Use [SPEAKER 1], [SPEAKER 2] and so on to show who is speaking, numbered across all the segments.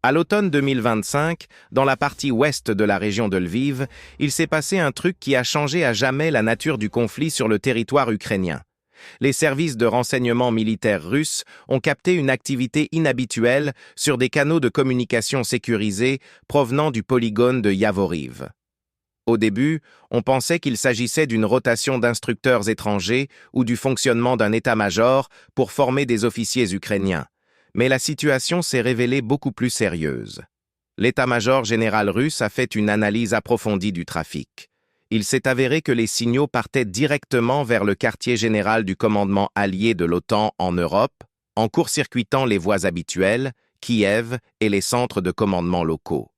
[SPEAKER 1] À l'automne 2025, dans la partie ouest de la région de Lviv, il s'est passé un truc qui a changé à jamais la nature du conflit sur le territoire ukrainien. Les services de renseignement militaires russes ont capté une activité inhabituelle sur des canaux de communication sécurisés provenant du polygone de Yavoriv. Au début, on pensait qu'il s'agissait d'une rotation d'instructeurs étrangers ou du fonctionnement d'un état-major pour former des officiers ukrainiens. Mais la situation s'est révélée beaucoup plus sérieuse. L'état-major général russe a fait une analyse approfondie du trafic. Il s'est avéré que les signaux partaient directement vers le quartier général du commandement allié de l'OTAN en Europe, en court-circuitant les voies habituelles, Kiev et les centres de commandement locaux.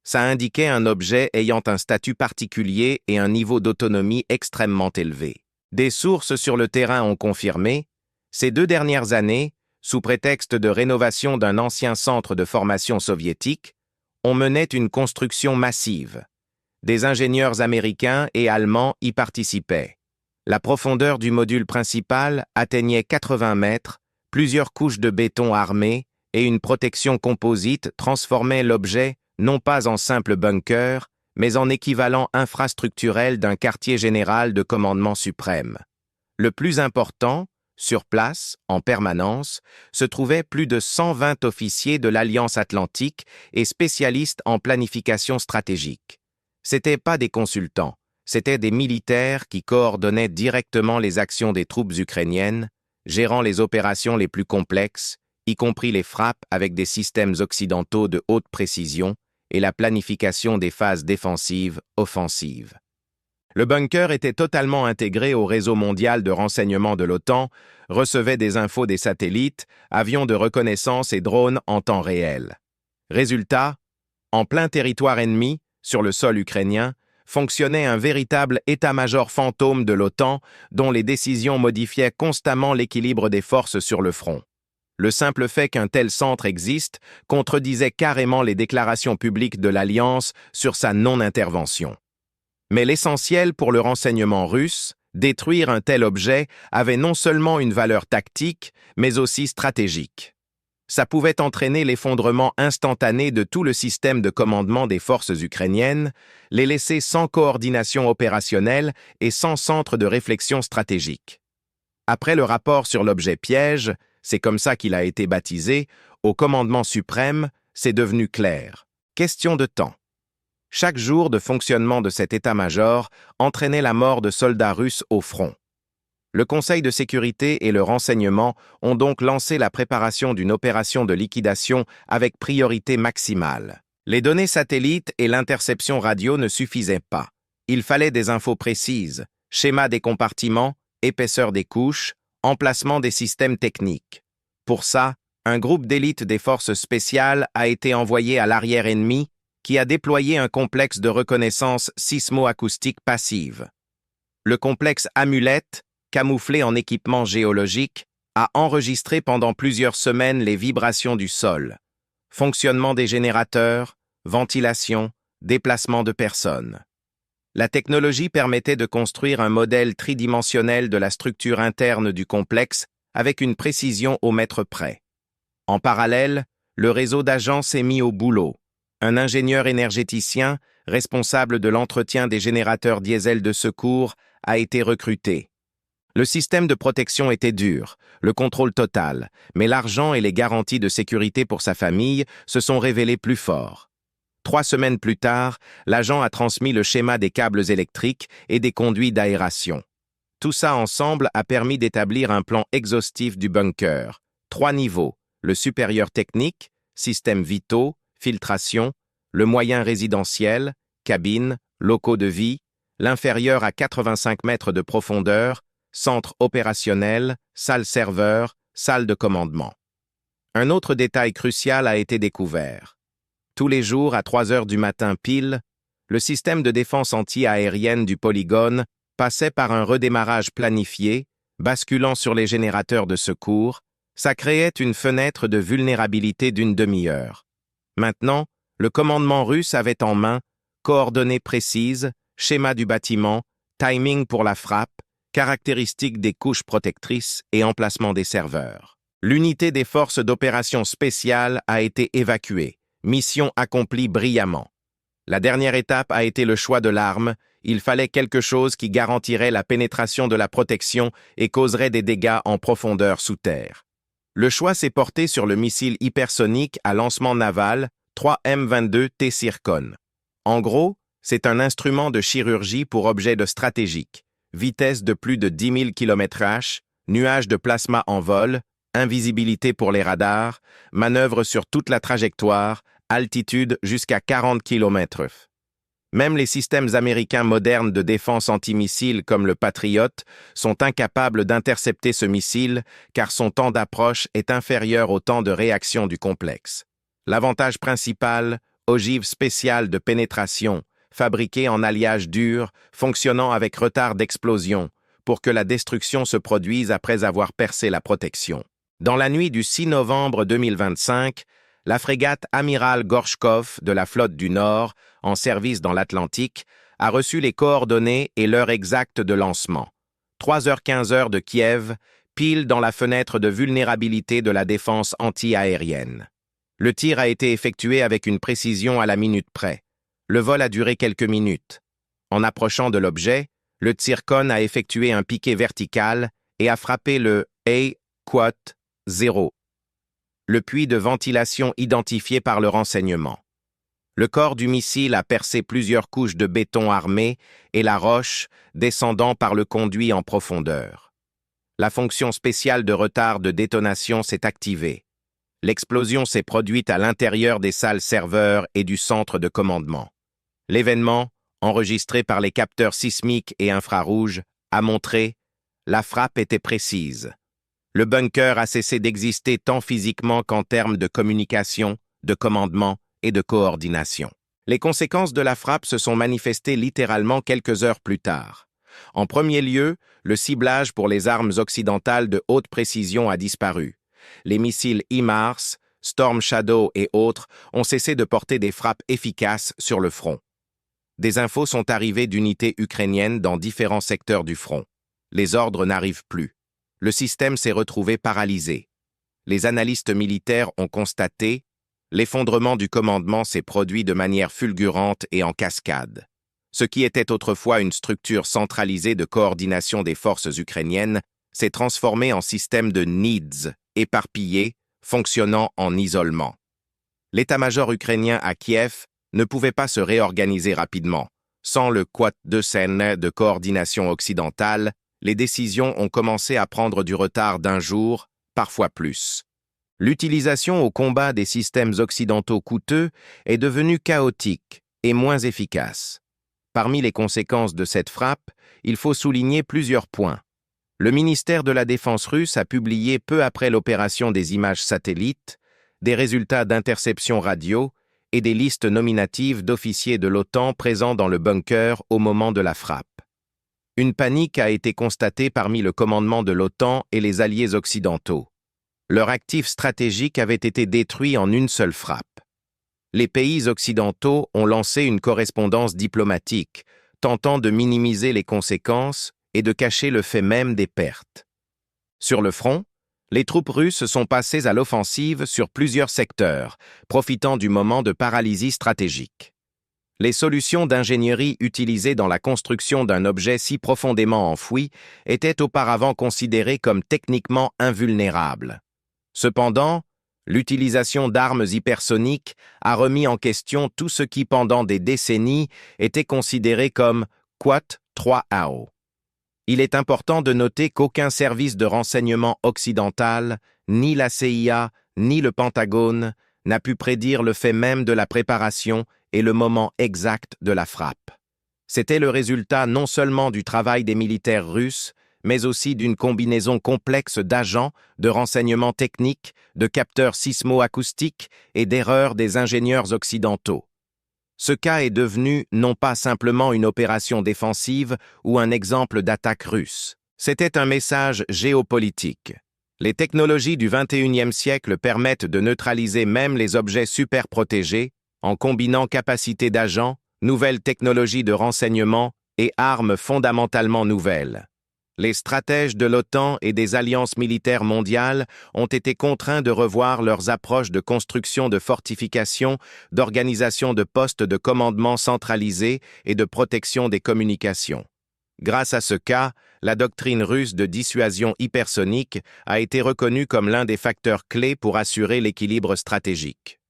[SPEAKER 1] Ça indiquait un objet ayant un statut particulier et un niveau d'autonomie extrêmement élevé. Des sources sur le terrain ont confirmé, ces 2 dernières années, sous prétexte de rénovation d'un ancien centre de formation soviétique, on menait une construction massive. Des ingénieurs américains et allemands y participaient. La profondeur du module principal atteignait 80 mètres, plusieurs couches de béton armé et une protection composite transformaient l'objet non pas en simple bunker, mais en équivalent infrastructurel d'un quartier général de commandement suprême. Le plus important, sur place, en permanence, se trouvaient plus de 120 officiers de l'Alliance Atlantique et spécialistes en planification stratégique. C'étaient pas des consultants, c'étaient des militaires qui coordonnaient directement les actions des troupes ukrainiennes, gérant les opérations les plus complexes, y compris les frappes avec des systèmes occidentaux de haute précision et la planification des phases défensives, offensives. Le bunker était totalement intégré au réseau mondial de renseignement de l'OTAN, recevait des infos des satellites, avions de reconnaissance et drones en temps réel. Résultat, en plein territoire ennemi, sur le sol ukrainien, fonctionnait un véritable état-major fantôme de l'OTAN dont les décisions modifiaient constamment l'équilibre des forces sur le front. Le simple fait qu'un tel centre existe contredisait carrément les déclarations publiques de l'Alliance sur sa non-intervention. Mais l'essentiel pour le renseignement russe, détruire un tel objet avait non seulement une valeur tactique, mais aussi stratégique. Ça pouvait entraîner l'effondrement instantané de tout le système de commandement des forces ukrainiennes, les laisser sans coordination opérationnelle et sans centre de réflexion stratégique. Après le rapport sur l'objet piège, c'est comme ça qu'il a été baptisé, au commandement suprême, c'est devenu clair. Question de temps. Chaque jour de fonctionnement de cet état-major entraînait la mort de soldats russes au front. Le Conseil de sécurité et le renseignement ont donc lancé la préparation d'une opération de liquidation avec priorité maximale. Les données satellites et l'interception radio ne suffisaient pas. Il fallait des infos précises, schéma des compartiments, épaisseur des couches, emplacement des systèmes techniques. Pour ça, un groupe d'élite des forces spéciales a été envoyé à l'arrière ennemi qui a déployé un complexe de reconnaissance sismo-acoustique passive. Le complexe Amulette, camouflé en équipement géologique, a enregistré pendant plusieurs semaines les vibrations du sol, fonctionnement des générateurs, ventilation, déplacement de personnes. La technologie permettait de construire un modèle tridimensionnel de la structure interne du complexe avec une précision au mètre près. En parallèle, le réseau d'agents s'est mis au boulot. Un ingénieur énergéticien, responsable de l'entretien des générateurs diesel de secours, a été recruté. Le système de protection était dur, le contrôle total, mais l'argent et les garanties de sécurité pour sa famille se sont révélés plus forts. 3 semaines plus tard, l'agent a transmis le schéma des câbles électriques et des conduits d'aération. Tout ça ensemble a permis d'établir un plan exhaustif du bunker. 3 niveaux, le supérieur technique, systèmes vitaux, filtration, le moyen résidentiel, cabine, locaux de vie, l'inférieur à 85 mètres de profondeur, centre opérationnel, salle serveur, salle de commandement. Un autre détail crucial a été découvert. Tous les jours, à 3 heures du matin pile, le système de défense anti-aérienne du polygone passait par un redémarrage planifié, basculant sur les générateurs de secours. Ça créait une fenêtre de vulnérabilité d'une demi-heure. Maintenant, le commandement russe avait en main coordonnées précises, schéma du bâtiment, timing pour la frappe, caractéristiques des couches protectrices et emplacement des serveurs. L'unité des forces d'opération spéciales a été évacuée, Mission accomplie brillamment. La dernière étape a été le choix de l'arme. Il fallait quelque chose qui garantirait la pénétration de la protection et causerait des dégâts en profondeur sous terre. Le choix s'est porté sur le missile hypersonique à lancement naval 3M22 T-Zircon. En gros, c'est un instrument de chirurgie pour objet de stratégique. Vitesse de plus de 10 000 km/h, nuage de plasma en vol, invisibilité pour les radars, manœuvre sur toute la trajectoire, altitude jusqu'à 40 km/h. Même les systèmes américains modernes de défense antimissiles comme le Patriot sont incapables d'intercepter ce missile car son temps d'approche est inférieur au temps de réaction du complexe. L'avantage principal, ogive spéciale de pénétration, fabriquée en alliage dur, fonctionnant avec retard d'explosion, pour que la destruction se produise après avoir percé la protection. Dans la nuit du 6 novembre 2025, la frégate Amiral Gorchkov de la flotte du Nord, en service dans l'Atlantique, a reçu les coordonnées et l'heure exacte de lancement. 3h15 de Kiev, pile dans la fenêtre de vulnérabilité de la défense anti-aérienne. Le tir a été effectué avec une précision à la minute près. Le vol a duré quelques minutes. En approchant de l'objet, le Zircon a effectué un piqué vertical et a frappé le A-Quat-0, le puits de ventilation identifié par le renseignement. Le corps du missile a percé plusieurs couches de béton armé et la roche, descendant par le conduit en profondeur. La fonction spéciale de retard de détonation s'est activée. L'explosion s'est produite à l'intérieur des salles serveurs et du centre de commandement. L'événement, enregistré par les capteurs sismiques et infrarouges, a montré « la frappe était précise ». Le bunker a cessé d'exister tant physiquement qu'en termes de communication, de commandement et de coordination. Les conséquences de la frappe se sont manifestées littéralement quelques heures plus tard. En premier lieu, le ciblage pour les armes occidentales de haute précision a disparu. Les missiles HIMARS, Storm Shadow et autres ont cessé de porter des frappes efficaces sur le front. Des infos sont arrivées d'unités ukrainiennes dans différents secteurs du front. Les ordres n'arrivent plus. Le système s'est retrouvé paralysé. Les analystes militaires ont constaté l'effondrement du commandement s'est produit de manière fulgurante et en cascade. Ce qui était autrefois une structure centralisée de coordination des forces ukrainiennes s'est transformé en système de NIDS, éparpillé, fonctionnant en isolement. L'état-major ukrainien à Kiev ne pouvait pas se réorganiser rapidement. Sans le Quad de Seine de coordination occidentale, les décisions ont commencé à prendre du retard d'un jour, parfois plus. L'utilisation au combat des systèmes occidentaux coûteux est devenue chaotique et moins efficace. Parmi les conséquences de cette frappe, il faut souligner plusieurs points. Le ministère de la Défense russe a publié peu après l'opération des images satellites, des résultats d'interception radio et des listes nominatives d'officiers de l'OTAN présents dans le bunker au moment de la frappe. Une panique a été constatée parmi le commandement de l'OTAN et les alliés occidentaux. Leur actif stratégique avait été détruit en une seule frappe. Les pays occidentaux ont lancé une correspondance diplomatique, tentant de minimiser les conséquences et de cacher le fait même des pertes. Sur le front, les troupes russes sont passées à l'offensive sur plusieurs secteurs, profitant du moment de paralysie stratégique. Les solutions d'ingénierie utilisées dans la construction d'un objet si profondément enfoui étaient auparavant considérées comme techniquement invulnérables. Cependant, l'utilisation d'armes hypersoniques a remis en question tout ce qui pendant des décennies était considéré comme Quat 3AO. Il est important de noter qu'aucun service de renseignement occidental, ni la CIA, ni le Pentagone, n'a pu prédire le fait même de la préparation et le moment exact de la frappe. C'était le résultat non seulement du travail des militaires russes, mais aussi d'une combinaison complexe d'agents, de renseignements techniques, de capteurs sismo-acoustiques et d'erreurs des ingénieurs occidentaux. Ce cas est devenu non pas simplement une opération défensive ou un exemple d'attaque russe. C'était un message géopolitique. Les technologies du XXIe siècle permettent de neutraliser même les objets super protégés en combinant capacité d'agents, nouvelles technologies de renseignement et armes fondamentalement nouvelles. Les stratèges de l'OTAN et des alliances militaires mondiales ont été contraints de revoir leurs approches de construction de fortifications, d'organisation de postes de commandement centralisés et de protection des communications. Grâce à ce cas, la doctrine russe de dissuasion hypersonique a été reconnue comme l'un des facteurs clés pour assurer l'équilibre stratégique.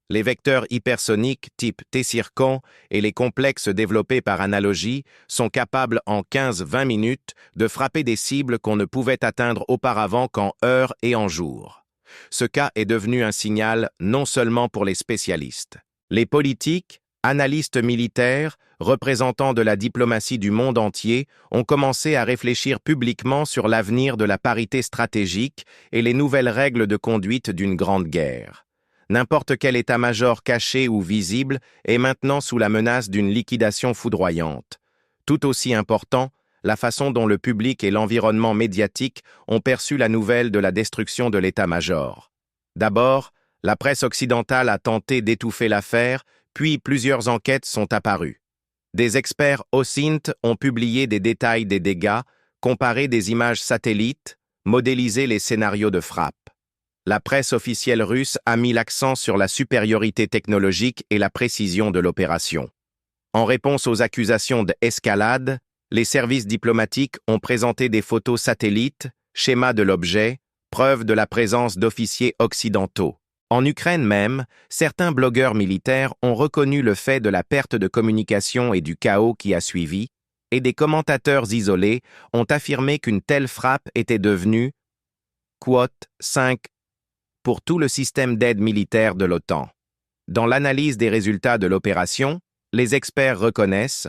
[SPEAKER 1] Les vecteurs hypersoniques type T-Circon et les complexes développés par analogie sont capables en 15-20 minutes de frapper des cibles qu'on ne pouvait atteindre auparavant qu'en heures et en jours. Ce cas est devenu un signal non seulement pour les spécialistes. Les politiques, analystes militaires, représentants de la diplomatie du monde entier ont commencé à réfléchir publiquement sur l'avenir de la parité stratégique et les nouvelles règles de conduite d'une grande guerre. N'importe quel état-major caché ou visible est maintenant sous la menace d'une liquidation foudroyante. Tout aussi important, la façon dont le public et l'environnement médiatique ont perçu la nouvelle de la destruction de l'état-major. D'abord, la presse occidentale a tenté d'étouffer l'affaire, puis plusieurs enquêtes sont apparues. Des experts OSINT ont publié des détails des dégâts, comparé des images satellites, modélisé les scénarios de frappe. La presse officielle russe a mis l'accent sur la supériorité technologique et la précision de l'opération. En réponse aux accusations d'escalade, les services diplomatiques ont présenté des photos satellites, schémas de l'objet, preuves de la présence d'officiers occidentaux. En Ukraine même, certains blogueurs militaires ont reconnu le fait de la perte de communication et du chaos qui a suivi, et des commentateurs isolés ont affirmé qu'une telle frappe était devenue quote 5 pour tout le système d'aide militaire de l'OTAN. Dans l'analyse des résultats de l'opération, les experts reconnaissent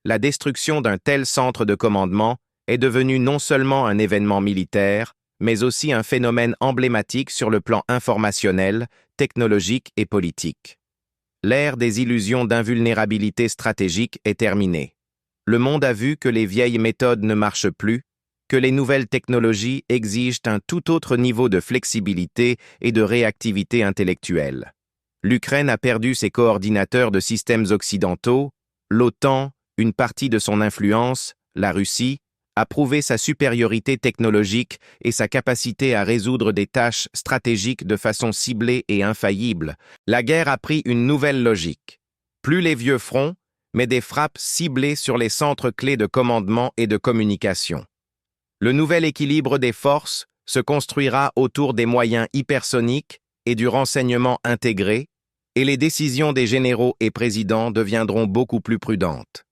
[SPEAKER 1] la destruction d'un tel centre de commandement est devenue non seulement un événement militaire, mais aussi un phénomène emblématique sur le plan informationnel, technologique et politique. L'ère des illusions d'invulnérabilité stratégique est terminée. Le monde a vu que les vieilles méthodes ne marchent plus, que les nouvelles technologies exigent un tout autre niveau de flexibilité et de réactivité intellectuelle. L'Ukraine a perdu ses coordinateurs de systèmes occidentaux, l'OTAN, une partie de son influence, la Russie, a prouvé sa supériorité technologique et sa capacité à résoudre des tâches stratégiques de façon ciblée et infaillible. La guerre a pris une nouvelle logique. Plus les vieux fronts, mais des frappes ciblées sur les centres clés de commandement et de communication. Le nouvel équilibre des forces se construira autour des moyens hypersoniques et du renseignement intégré, et les décisions des généraux et présidents deviendront beaucoup plus prudentes.